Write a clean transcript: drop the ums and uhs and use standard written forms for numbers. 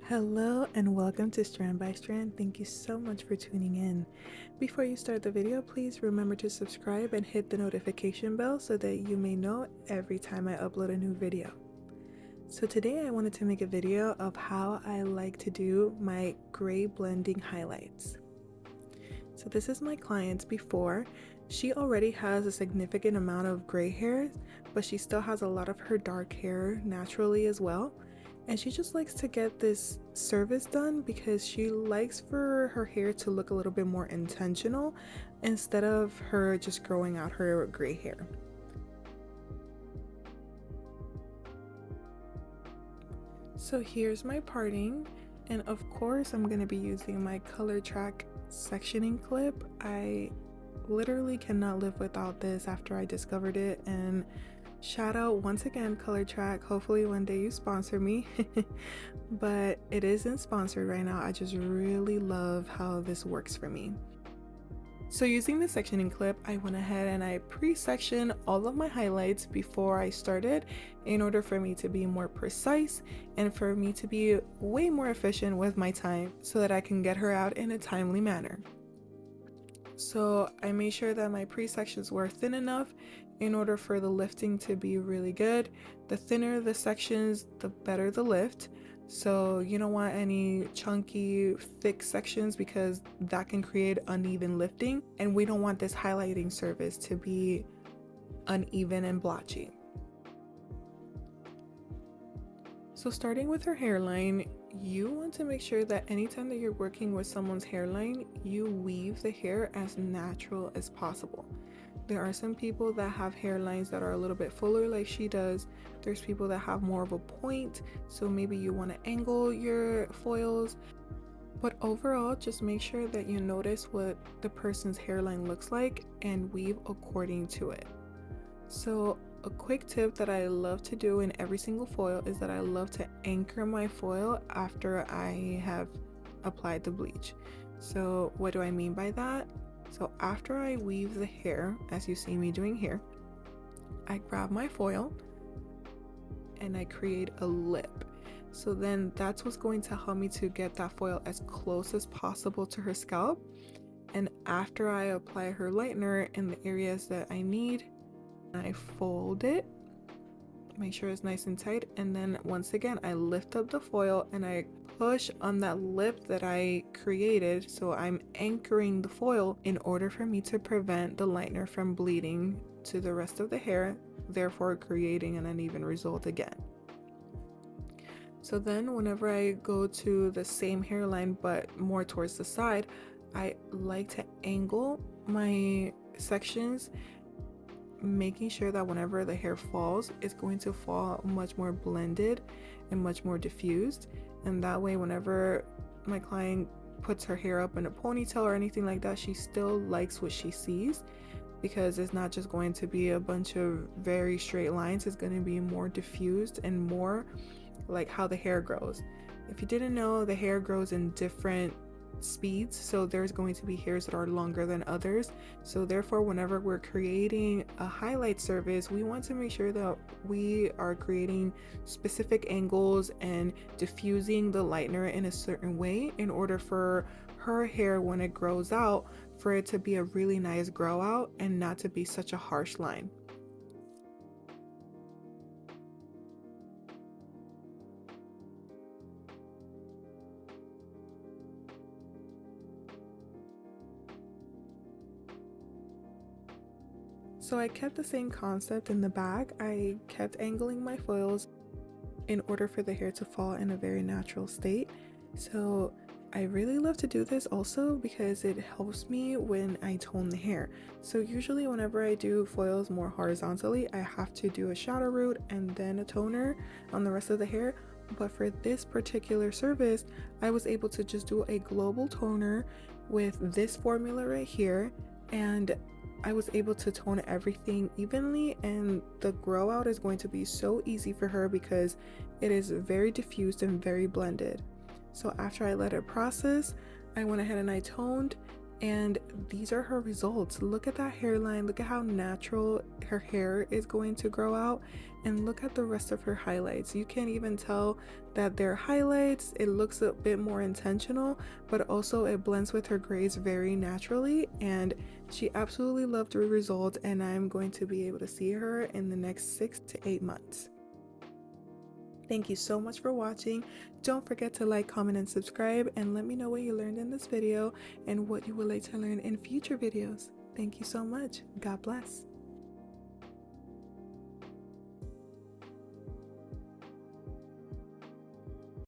Hello and welcome to Strand by Strand. Thank you so much for tuning in. Before you start the video, please remember to subscribe and hit the notification bell so that you may know every time I upload a new video. So today I wanted to make a video of how I like to do my gray blending highlights. So this is my client's before. She already has a significant amount of gray hair, but she still has a lot of her dark hair naturally as well. And she just likes to get this service done because she likes for her hair to look a little bit more intentional instead of her just growing out her gray hair. So here's my parting, and of course I'm going to be using my color track sectioning clip. I literally cannot live without this after I discovered it, and shout out once again Color Track. Hopefully one day you sponsor me. But it isn't sponsored right now. I just really love how this works for me. So using the sectioning clip, I went ahead and I pre-sectioned all of my highlights before I started in order for me to be more precise and for me to be way more efficient with my time so that I can get her out in a timely manner. So I made sure that my pre-sections were thin enough in order for the lifting to be really good. The thinner the sections, the better the lift. So you don't want any chunky, thick sections because that can create uneven lifting, and we don't want this highlighting service to be uneven and blotchy. So starting with her hairline, you want to make sure that anytime that you're working with someone's hairline, you weave the hair as natural as possible. There are some people that have hairlines that are a little bit fuller like she does. There's people that have more of a point, so maybe you want to angle your foils. But overall, just make sure that you notice what the person's hairline looks like and weave according to it. So a quick tip that I love to do in every single foil is that I love to anchor my foil after I have applied the bleach. So what do I mean by that? So after I weave the hair, as you see me doing here, I grab my foil and I create a lip. So then that's what's going to help me to get that foil as close as possible to her scalp. And after I apply her lightener in the areas that I need, I fold it, make sure it's nice and tight, and then once again I lift up the foil and I push on that lip that I created. So I'm anchoring the foil in order for me to prevent the lightener from bleeding to the rest of the hair, therefore creating an uneven result again. So then whenever I go to the same hairline but more towards the side, I like to angle my sections, making sure that whenever the hair falls, it's going to fall much more blended and much more diffused. And that way, whenever my client puts her hair up in a ponytail or anything like that, she still likes what she sees, because it's not just going to be a bunch of very straight lines. It's going to be more diffused and more like how the hair grows. If you didn't know, the hair grows in different speeds, so there's going to be hairs that are longer than others. So therefore, whenever we're creating a highlight service, we want to make sure that we are creating specific angles and diffusing the lightener in a certain way in order for her hair, when it grows out, for it to be a really nice grow out and not to be such a harsh line. So I kept the same concept in the back. I kept angling my foils in order for the hair to fall in a very natural state. So I really love to do this also because it helps me when I tone the hair. So usually whenever I do foils more horizontally, I have to do a shadow root and then a toner on the rest of the hair. But for this particular service, I was able to just do a global toner with this formula right here, and I was able to tone everything evenly, and the grow out is going to be so easy for her because it is very diffused and very blended. So after I let it process, I went ahead and I toned, And these are her results. Look at that hairline, look at how natural her hair is going to grow out, and look at the rest of her highlights. You can't even tell that they're highlights. It looks a bit more intentional, but also it blends with her grays very naturally, and she absolutely loved the result, and I'm going to be able to see her in the next 6 to 8 months. Thank you so much for watching. Don't forget to like, comment, and subscribe, and let me know what you learned in this video and what you would like to learn in future videos. Thank you so much. God bless.